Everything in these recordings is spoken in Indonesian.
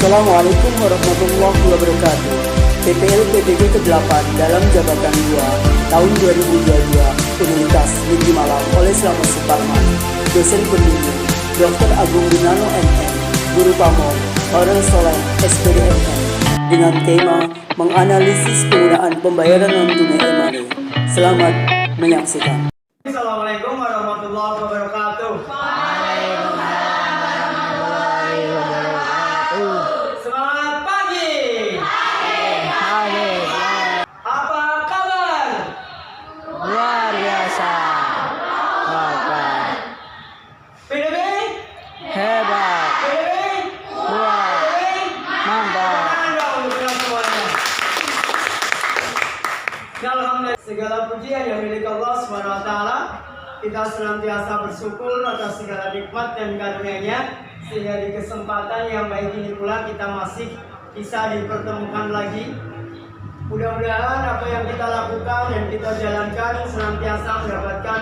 Assalamualaikum warahmatullahi wabarakatuh. PPL PBG ke-8 dalam jabatan 2 tahun 2022 Universitas Negeri Malang oleh Slamet Suparman, dosen pembimbing Dr. Agung Binano MM, Guru Pamong Aurel Soleh SPD MM, dengan tema menganalisis penggunaan pembayaran non-tunai e-money. Selamat menyaksikan. Assalamualaikum warahmatullahi wabarakatuh. Selamat pagi. Apa kabar? Luar biasa. Bapak PDB? hebat. PDB? Wah, mantap. Anda untuk semuanya. Alhamdulillah, segala pujian yang milik Allah SWT. Kita senantiasa bersyukur atas segala nikmat dan karunia-Nya, sehingga di kesempatan yang baik ini pula kita masih bisa dipertemukan lagi. Mudah-mudahan apa yang kita lakukan dan kita jalankan senantiasa mendapatkan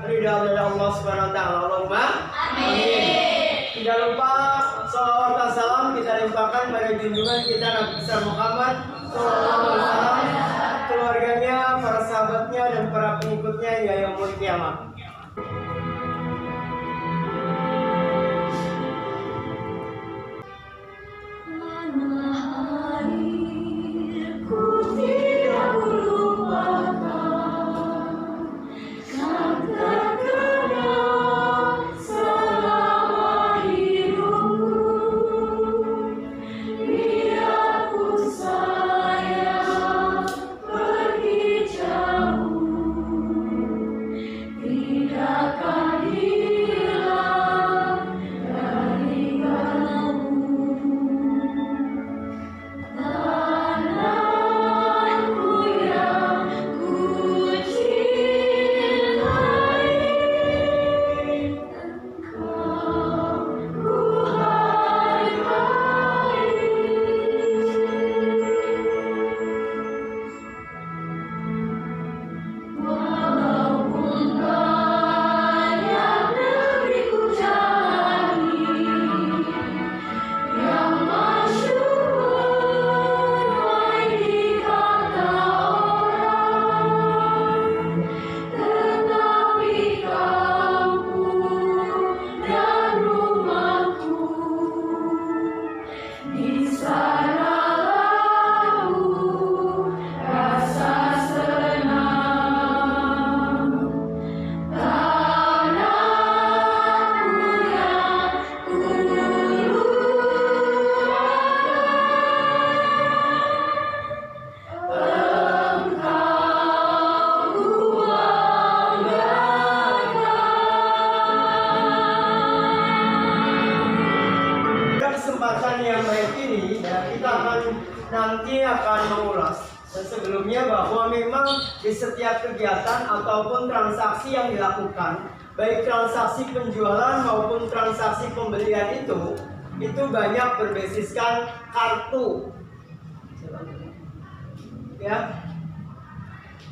ridha dari Allah SWT. Allahumma amin. Tidak lupa sholawat dan salam kita limpahkan pada junjungan kita Nabi besar Muhammad SAW, keluarganya, para sahabatnya, dan para pengikutnya hingga yaumul kiamat. Kesempatan yang baik ini ya, kita nanti akan mengulas. Dan sebelumnya bahwa memang di setiap kegiatan ataupun transaksi yang dilakukan, baik transaksi penjualan maupun transaksi pembelian itu banyak berbasiskan kartu. Ya.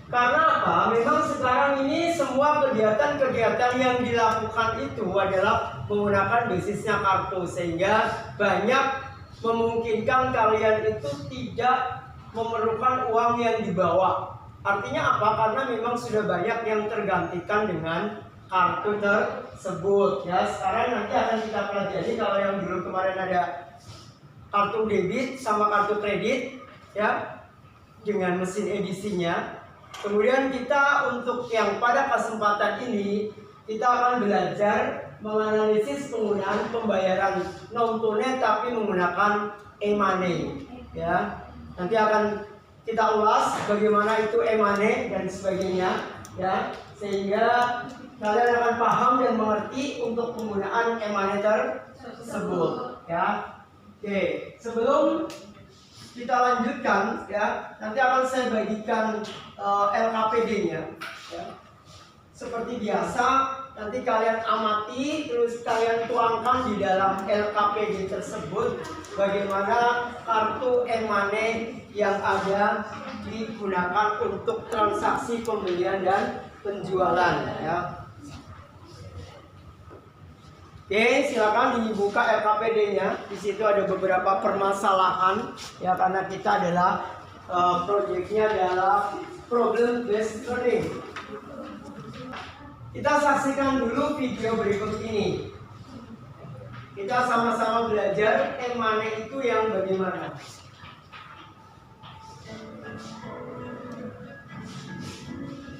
Karena apa? Memang sekarang ini semua kegiatan-kegiatan yang dilakukan itu adalah menggunakan basisnya kartu, sehingga banyak memungkinkan kalian itu tidak memerlukan uang yang dibawa. Artinya apa? Karena memang sudah banyak yang tergantikan dengan kartu tersebut. Ya, sekarang nanti akan kita pelajari kalau yang dulu kemarin ada kartu debit sama kartu kredit, ya, dengan mesin edisinya. Kemudian kita untuk yang pada kesempatan ini kita akan belajar menganalisis penggunaan pembayaran non tunai tapi menggunakan e-money. Ya, nanti akan kita ulas bagaimana itu e-money dan sebagainya. Ya, sehingga kalian akan paham dan mengerti untuk penggunaan e-money tersebut. Ya, oke. Sebelum kita lanjutkan, ya, nanti akan saya bagikan LKPD-nya. Ya. Seperti biasa, nanti kalian amati, terus kalian tuangkan di dalam LKPD tersebut bagaimana kartu e-money yang ada digunakan untuk transaksi pembelian dan penjualan. Ya. Oke, silakan dibuka RKPD-nya. Di situ ada beberapa permasalahan ya, karena kita adalah proyeknya adalah problem based learning. Kita saksikan dulu video berikut ini. Kita sama-sama belajar emane itu yang bagaimana.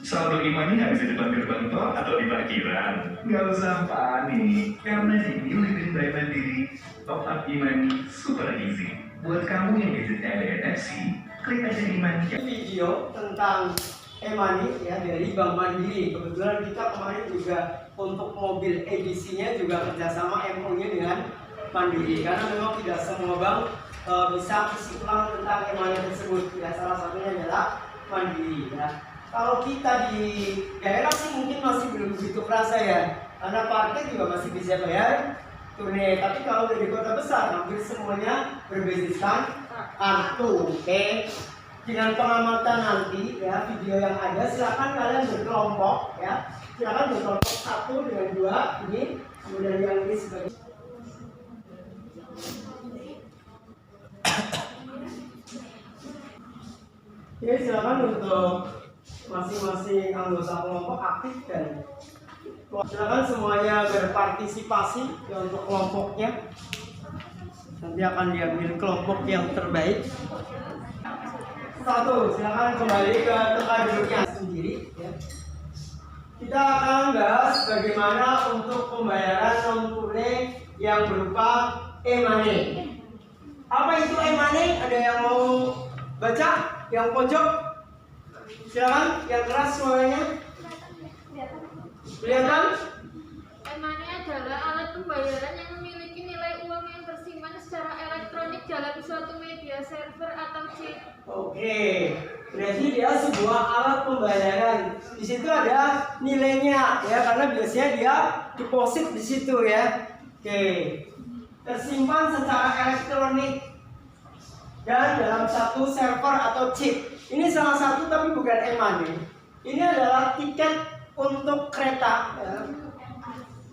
Soal bagaimana nggak bisa di depan gerbang tol atau di parkiran? Nggak usah panik, karena di New Living by Mandiri, top up Imani super easy. Buat kamu yang gadgetnya ada NFC, klik aja Imani. Video tentang emani ya dari Bank Mandiri. Kebetulan kita kemarin juga untuk mobil edisinya juga kerjasama MO-nya dengan Mandiri, karena memang tidak semua bank bisa kesimpulan tentang emani tersebut. Ya, salah satunya adalah Mandiri ya. Kalau kita di daerah sih mungkin masih belum begitu kerasa ya, karena parkir juga masih bisa bayar tunai. Tapi kalau dari kota besar hampir semuanya berbasiskan kartu. Oke, dengan pengamatan nanti ya video yang ada, silakan kalian berkelompok ya, silakan berkelompok 1 dengan 2 ini, kemudian yang ini sebagai Oke, silakan untuk masing-masing anggota kelompok aktif dan silakan semuanya berpartisipasi ya untuk kelompoknya. Nanti akan diambil kelompok yang terbaik. 1, silakan kembali ke tempat duduknya sendiri ya. Kita akan bahas bagaimana untuk pembayaran non tunai yang berupa e-money. Apa itu e-money? Ada yang mau baca? Yang pojok? Silakan, yang keras suaranya. Kelihatan? E-money adalah alat pembayaran yang memiliki nilai uang yang tersimpan secara elektronik dalam suatu media server atau chip. Oke, berarti dia sebuah alat pembayaran. Di situ ada nilainya ya, karena biasanya dia deposit di situ ya. Oke, tersimpan secara elektronik dan dalam satu server atau chip. Ini salah satu tapi bukan e-money. Ini adalah tiket untuk kereta ya.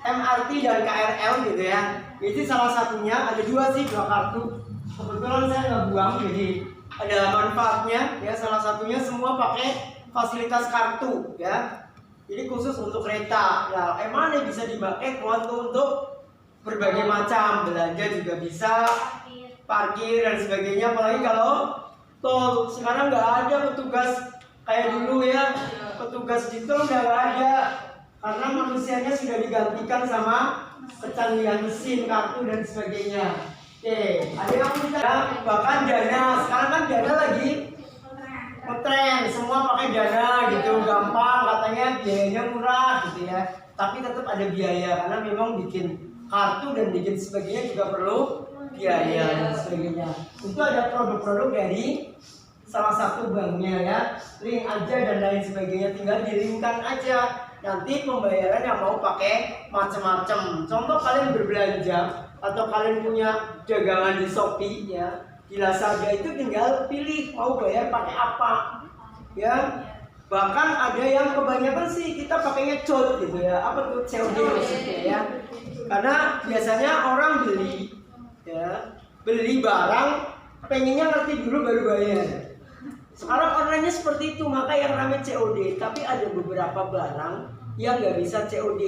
MRT dan KRL gitu ya. Jadi salah satunya ada 2 sih, 2 kartu. Kebetulan saya nggak buang, jadi ada manfaatnya ya. Salah satunya semua pakai fasilitas kartu ya. Jadi khusus untuk kereta. Nah, e-money bisa dipakai untuk berbagai macam, belanja juga bisa, parkir dan sebagainya. Apalagi kalau tol sekarang nggak ada petugas kayak dulu ya, petugas di tol nggak ada karena manusianya sudah digantikan sama kecanggihan mesin, kartu dan sebagainya. Oke, ada yang bisa bahkan Dana. Sekarang kan Dana lagi ngetren, semua pakai Dana gitu, gampang katanya, biayanya murah gitu ya. Tapi tetap ada biaya karena memang bikin kartu dan bikin sebagainya juga perlu biaya dan sebagainya. Itu ada produk-produk dari salah satu banknya ya, link aja dan lain sebagainya, tinggal di-linkkan aja. Nanti pembayaran yang mau pakai macam-macam. Contoh kalian berbelanja atau kalian punya dagangan di Shopee ya, di Lazada itu tinggal pilih mau bayar pakai apa ya. Bahkan ada yang kebanyakan sih kita pakainya COD gitu ya. Apa tuh COD maksudnya ya? Karena biasanya orang beli barang pengennya ngerti dulu baru bayar. Sekarang online-nya seperti itu, maka yang namanya COD. Tapi ada beberapa barang yang nggak bisa COD,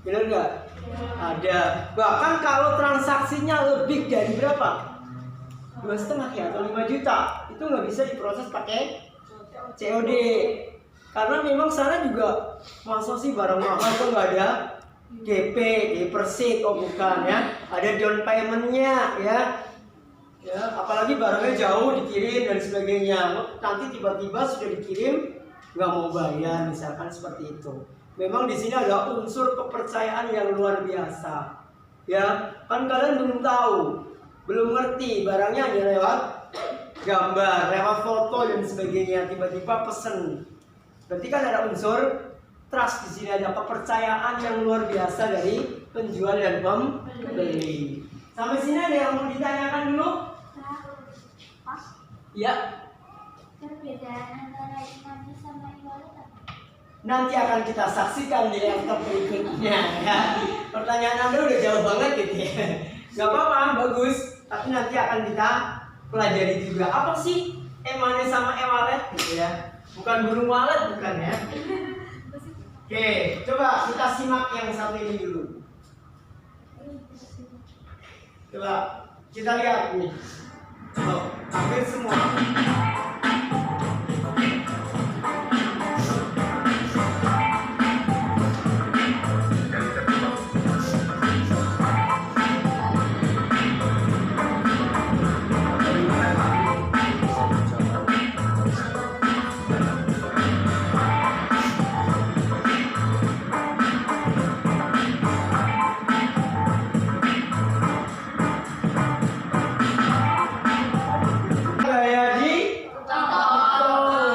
benar nggak? Ada. Bahkan kalau transaksinya lebih dari berapa? 2,5 ya atau 5 juta, itu nggak bisa diproses pakai COD. Karena memang sana juga masa sih barang mahal kok nggak ada DP, deposit, oh bukan ya, ada down payment-nya ya. Ya, apalagi barangnya jauh dikirim dan sebagainya. Nanti tiba-tiba sudah dikirim nggak mau bayar, misalkan seperti itu. Memang di sini ada unsur kepercayaan yang luar biasa. Ya, kan kalian belum tahu, belum ngerti barangnya hanya lewat gambar, lewat foto dan sebagainya. Tiba-tiba pesen. Berarti kan ada unsur trust di sini, ada kepercayaan yang luar biasa dari penjual dan pembeli. Sampai sini ada yang mau ditanyakan dulu? Ya. Perbedaan antara e-money sama e-wallet apa? nanti akan kita saksikan di laptop berikutnya ya. Pertanyaan Anda udah jauh banget gitu ya. Gak apa-apa, bagus. Tapi nanti akan kita pelajari juga apa sih e-money sama e-wallet gitu ya. Bukan burung walet bukan ya. Oke, coba kita simak yang satu ini dulu. Coba kita lihat nih. Oh, hampir semua. Gaya di tol,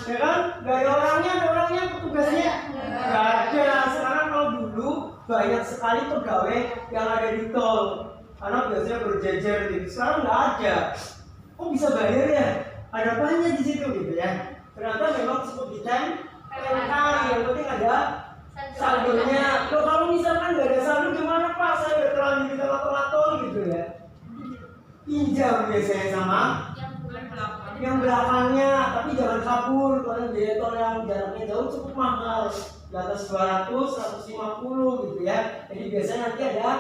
ya kan? Gaya orangnya, ada orangnya petugasnya nggak ada. Sekarang kalau dulu banyak sekali pegawai yang ada di tol, karena biasanya berjejer gitu. Sekarang nggak ada. Kok bisa bayar ya? Ada apanya di situ gitu ya? Ternyata memang cukup ditempelkan. Yang penting ada saldonya. Loh, kalau misalkan nggak ada saldo gimana Pak? Saya udah terlanjur di tengah-tengah tol gitu ya. Pinjam biasanya sama yang belakangnya, tapi jangan kabur karena biaya tol yang jaraknya jauh cukup mahal, di atas 200, 150 gitu ya. Jadi biasanya nanti ada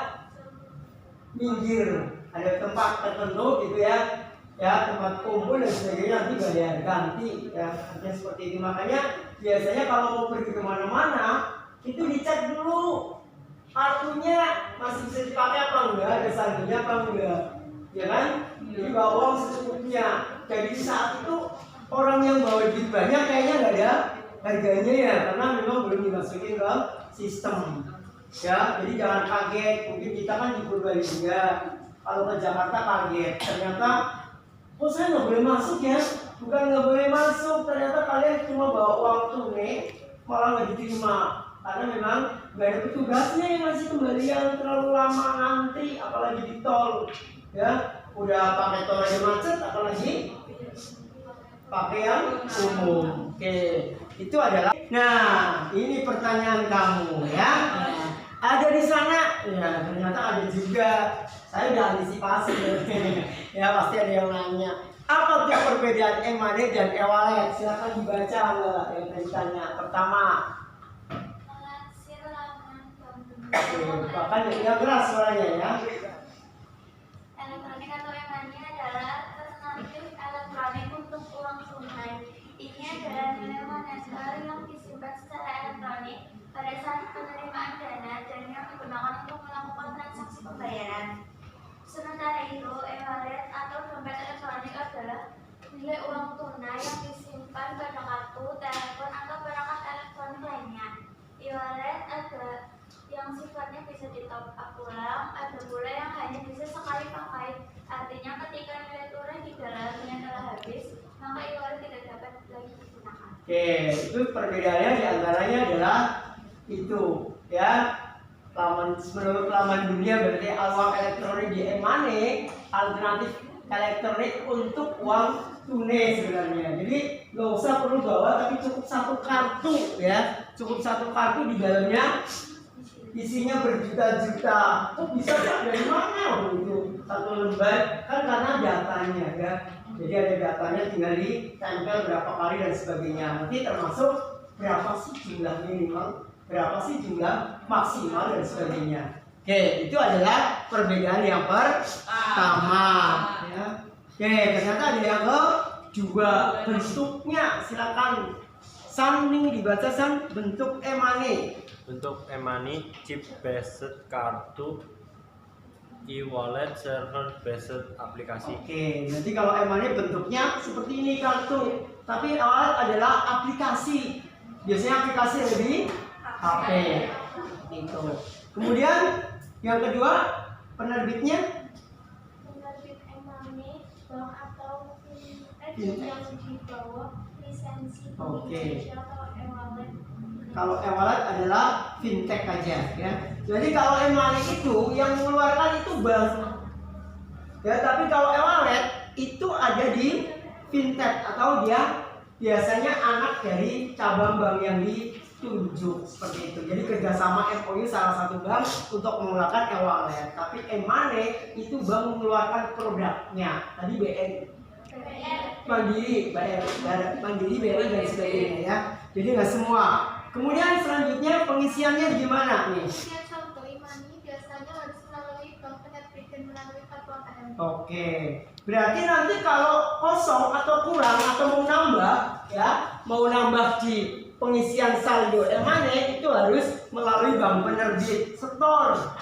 minggir, ada tempat tertentu gitu ya, tempat kumpul dan sebagainya, nanti bayar ganti ya, artinya seperti itu. Makanya biasanya kalau mau pergi kemana-mana itu dicek dulu kartunya masih bisa dipakai apa enggak, ada saldonya apa enggak, ya kan? Jadi bawa uang secukupnya. Jadi saat itu orang yang bawa duit banyak kayaknya nggak ada harganya ya, karena memang belum dimasukin ke sistem ya. Jadi jangan kaget, mungkin kita kan di Purbalingga, kalau ke Jakarta kaget, ternyata oh saya nggak boleh masuk ya. Bukan nggak boleh masuk, ternyata kalian cuma bawa uang tunai malah nggak diterima, karena memang nggak ada petugasnya yang ngasih kembalian. Terlalu lama nanti, apalagi di tol ya, udah pakai tol aja macet, apalagi pakai yang umum. Oke, itu adalah. Nah, ini pertanyaan kamu ya. Ada di sana? Ya, ternyata ada juga. Saya udah antisipasi. Ya, pasti ada yang nanya. Apa tuh perbedaan e-money dan e-wallet? Silakan dibaca Mbak yang tadi tanya. Pertama. Bahkan yang keras suaranya ya. Elektronik atau e-money adalah alternatif elektronik untuk uang tunai. Ini adalah nilai moneter yang disimpan secara elektronik pada saat penerimaan dana dan yang digunakan untuk melakukan transaksi pembayaran. Sementara itu, e-wallet atau dompet elektronik adalah nilai uang tunai yang disimpan pada kartu, telepon, atau perangkat elektronik lainnya. E-wallet ada yang sifatnya bisa di-top up ulang, ada pula yang hanya bisa sekali pakai. Artinya ketika nilai tunai di dalamnya telah habis, maka e-wallet tidak dapat lagi digunakan. Oke, itu perbedaannya diantaranya adalah itu ya. Menurut laman dunia berarti uang elektronik di e-money alternatif elektronik untuk uang tunai sebenarnya. Jadi nggak usah perlu bawa, tapi cukup satu kartu ya, cukup satu kartu di dalamnya isinya berjuta-juta. Kok bisa Pak? Dari mana itu satu lembar? Kan karena datanya ya. Jadi ada datanya, tinggal ditempel berapa kali dan sebagainya. Nanti termasuk berapa sih jumlah minimal, berapa sih jumlah maksimal dan sebagainya. Oke, itu adalah perbedaan yang pertama ya. Oke, ternyata ada yang kedua, bentuknya. Silakan San, nih dibaca San, bentuk e-money. Bentuk e-money chip based kartu, e-wallet server based aplikasi. Oke, nanti kalau e-money bentuknya seperti ini kartu, tapi e-wallet adalah aplikasi. Biasanya aplikasi ada di HP. Itu. Kemudian yang kedua, penerbitnya Penerbit e-money, bank atau fintech Fintech. yang di bawah lisensi Oke. Indonesia atau e-wallet. Kalau e-wallet adalah fintech aja ya. Jadi kalau e-money itu yang mengeluarkan itu bank. Ya, tapi kalau e-wallet itu ada di fintech atau dia biasanya anak dari cabang bank yang di tunjuk seperti itu. Jadi kerjasama MOU salah satu bank untuk mengeluarkan e-wallet, tapi e-money itu bank mengeluarkan produknya. Tadi Mandiri, BRI dan sebagainya ya. Jadi nggak semua. Kemudian selanjutnya pengisiannya gimana nih? Pengisian saldo e-money biasanya harus melalui bank penerbit dan melalui kartu ATM. Oke, berarti nanti kalau kosong atau kurang atau mau nambah ya, mau nambah di pengisian saldo e-money itu harus melalui bank penerbit setor.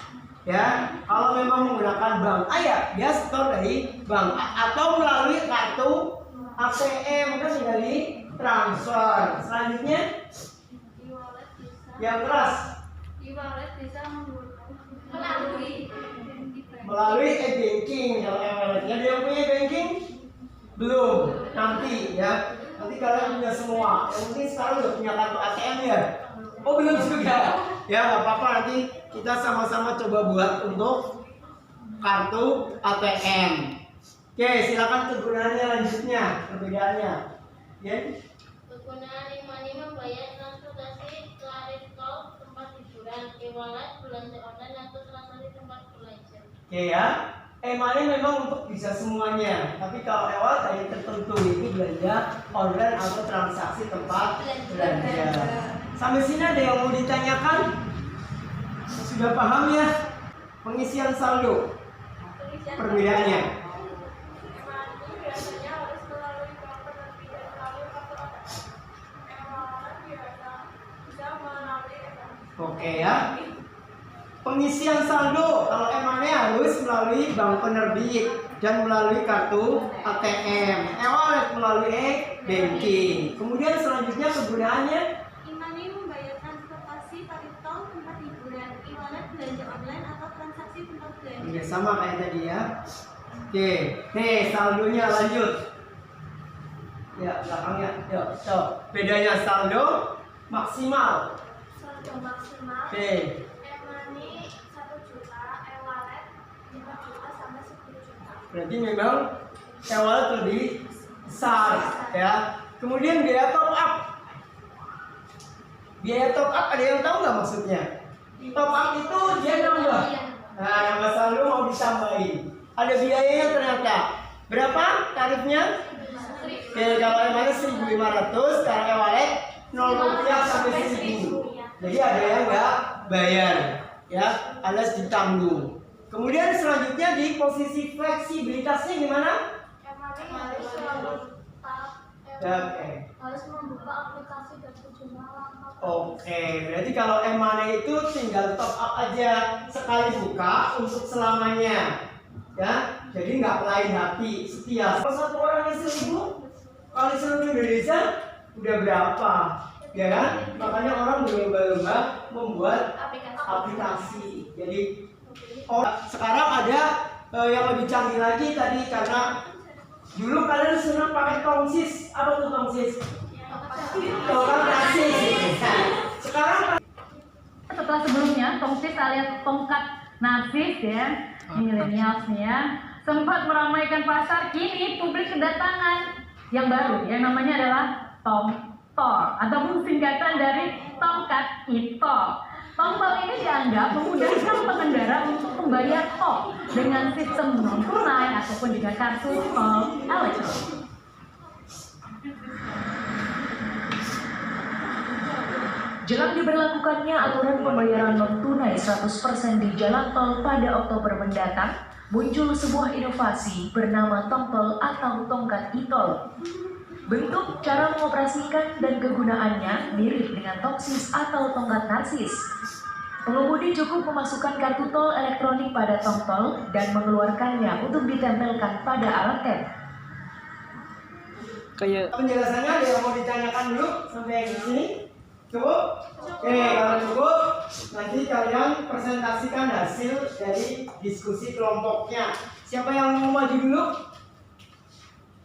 Ya, kalau memang menggunakan bank ayah, dia setor dari bank atau melalui kartu ATM kan tinggal di transfer. Selanjutnya E-wallet bisa yang keras e-wallet bisa melalui e-banking. Kalau e-walletnya dia punya banking belum, nanti ya, nanti kalian punya semua. Yang penting sekarang udah punya kartu ATM ya. Oh belum juga ya, nggak apa-apa, nanti kita sama-sama coba buat untuk kartu ATM. Oke, silakan kegunaannya lanjutnya, perbedaannya ya. Kegunaan e-money membayar transportasi, tarif tol, tempat hiburan, e-wallet, belanja online, atau transaksi tempat belanja. Oke ya, e-money memang untuk bisa semuanya, tapi kalau e-wallet hanya tertentu, itu belanja online atau transaksi tempat belanja. Sampai sini ada yang mau ditanyakan? Sudah paham ya pengisian saldo? Perbedaannya? Biasanya harus melalui bank penerbit dan melalui kartu ATM. E-wallet biasa bisa melalui Oke ya. Pengisian saldo kalau e-money harus melalui bank penerbit dan melalui kartu ATM. E-wallet melalui e-banking. Kemudian selanjutnya kegunaannya E-money membayar transportasi, tarif tol, tempat hiburan, e-wallet, belanja online, atau transaksi tempat belanja. Oke, sama kayak tadi ya. Oke, nih saldonya lanjut. Ya, belakangnya. Yuk, so. Bedanya saldo maksimal. Saldo maksimal Oke. e-money 1 juta, e-wallet 5 juta sampai 10 juta. Berarti memang e-wallet lebih besar ya. Kemudian biaya top up. Biaya top up ada yang tahu nggak maksudnya? Top up itu dia nambah. Nah, nambah saldo mau ditambahin. Ada biayanya ternyata. Berapa tarifnya? Oke, kalau e-money 1.500, kalau e-wallet 0 rupiah sampai 1.000. Jadi ada yang nggak bayar, ya, alias ditanggung. Kemudian selanjutnya di posisi fleksibilitasnya gimana? E-money harus selalu Ya, oke. harus membuka aplikasi dan sejumlah langkah. Oke, berarti kalau e-money itu tinggal top up aja sekali buka untuk selamanya, ya. Jadi nggak lain hati, setia. Kalau satu orangnya 1.000 kali seluruh Indonesia udah berapa, ya kan? Makanya orang berlomba-lomba membuat aplikasi. Jadi sekarang ada yang lebih canggih lagi tadi, karena dulu kalian senang pakai tongsis. Apa tuh tongsis? Tongkat narsis. Sekarang Setelah sebelumnya tongsis alias tongkat narsis ya, milenials ya, sempat meramaikan pasar, kini publik kedatangan yang baru yang namanya adalah tongtol ataupun singkatan dari tongkat e-tol. Tongtol ini dianggap memudahkan pengendara untuk membayar tol dengan sistem non tunai ataupun juga kartu tol elektronik. Jelang diberlakukannya aturan pembayaran non-tunai 100% di jalan tol pada Oktober mendatang, muncul sebuah inovasi bernama tongtol atau tongkat e-tol. Bentuk, cara mengoperasikan, dan kegunaannya mirip dengan toksis atau tongkat narsis. Pengemudi cukup memasukkan kartu tol elektronik pada tongtol dan mengeluarkannya untuk ditempelkan pada alat tap. Kayak penjelasannya ada yang mau ditanyakan dulu sampai yang di sini? Cukup? Oke, kalau cukup, nanti kalian presentasikan hasil dari diskusi kelompoknya. Siapa yang mau maju dulu?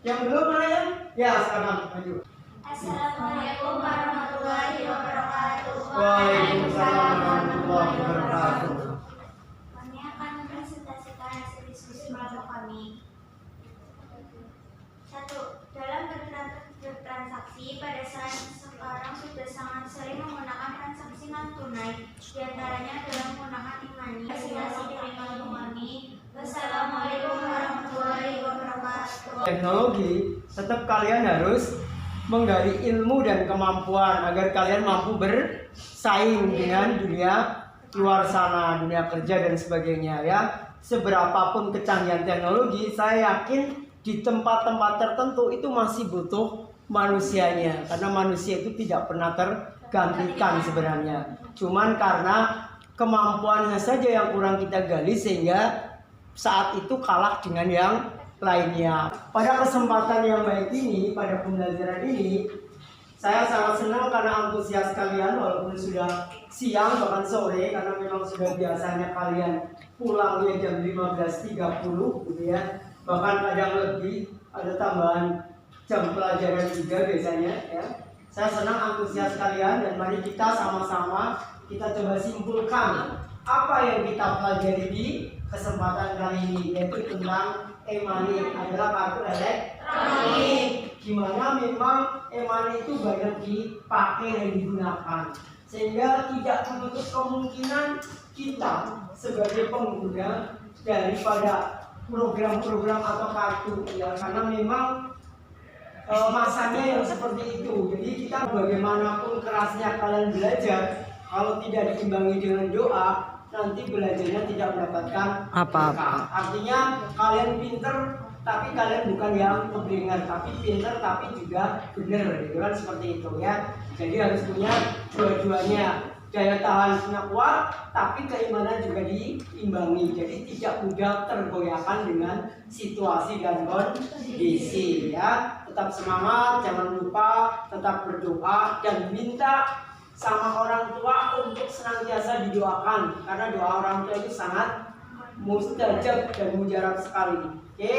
Yang belum mana ya? Ya, sekarang maju. Assalamualaikum warahmatullahi wabarakatuh. Waalaikumsalam warahmatullahi wabarakatuh. Kami akan mempresentasikan hasil diskusi kelompok kami. 1. Dalam bertransaksi pada saat sekarang sudah sangat sering menggunakan teknologi, tetap kalian harus menggali ilmu dan kemampuan agar kalian mampu bersaing dengan dunia luar sana, dunia kerja dan sebagainya ya. Seberapapun kecanggihan teknologi, saya yakin di tempat-tempat tertentu itu masih butuh manusianya, karena manusia itu tidak pernah tergantikan sebenarnya. Cuman karena kemampuannya saja yang kurang kita gali sehingga saat itu kalah dengan yang lainnya. Pada kesempatan yang baik ini, pada pembelajaran ini, saya sangat senang karena antusias kalian walaupun sudah siang bahkan sore, karena memang sudah biasanya kalian pulangnya jam 15.30 gitu ya. Bahkan kadang lebih, ada tambahan jam pelajaran juga biasanya ya. Saya senang antusias kalian dan mari kita sama-sama kita coba simpulkan apa yang kita pelajari di kesempatan kali ini, yaitu tentang e-money adalah kartu elektronik. Gimana memang e-money itu banyak dipakai dan digunakan, sehingga tidak menutup kemungkinan kita sebagai pengguna daripada program-program atau kartu ya, karena memang masanya yang seperti itu. Jadi kita bagaimanapun kerasnya kalian belajar, kalau tidak diimbangi dengan doa, nanti belajarnya tidak mendapatkan Apa-apa. Artinya kalian pinter tapi kalian bukan yang keblinger, tapi pinter tapi juga benar, gitu kan, seperti itu ya. Jadi harus punya dua-duanya, daya tahannya kuat tapi keimanan juga diimbangi, jadi tidak mudah tergoyahkan dengan situasi dan kondisi ya. Tetap semangat, jangan lupa tetap berdoa dan minta sama orang tua untuk senantiasa didoakan, karena doa orang tua itu sangat mustajab dan mujarab sekali. Oke,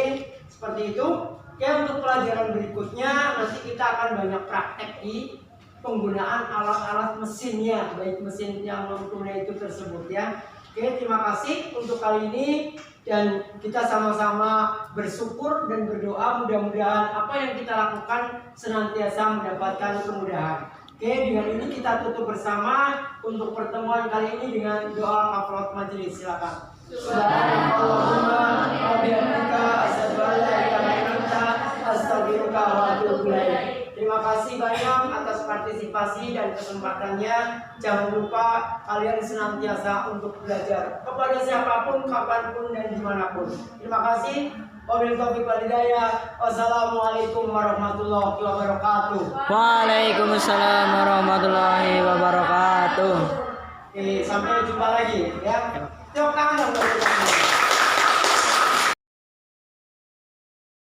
seperti itu. Oke, untuk pelajaran berikutnya nanti kita akan banyak praktek di penggunaan alat-alat mesinnya, baik mesin yang non tunai itu tersebut ya. Oke, terima kasih untuk kali ini dan kita sama-sama bersyukur dan berdoa mudah-mudahan apa yang kita lakukan senantiasa mendapatkan kemudahan. Oke, dengan ini kita tutup bersama untuk pertemuan kali ini dengan doa kafaratul majelis. Silakan. Subhanallahumma wa bihamdika asyhadu an la ilaha illa anta astaghfiruka wa atubu ilaik. Terima kasih banyak atas partisipasi dan kesempatannya. Jangan lupa kalian senantiasa untuk belajar kepada siapapun, kapanpun dan dimanapun. Terima kasih. Wabillahi taufiq wal hidayah. Wassalamualaikum warahmatullahi wabarakatuh. Waalaikumsalam warahmatullahi wabarakatuh. Sampai jumpa lagi ya. Tepuk tangan dong.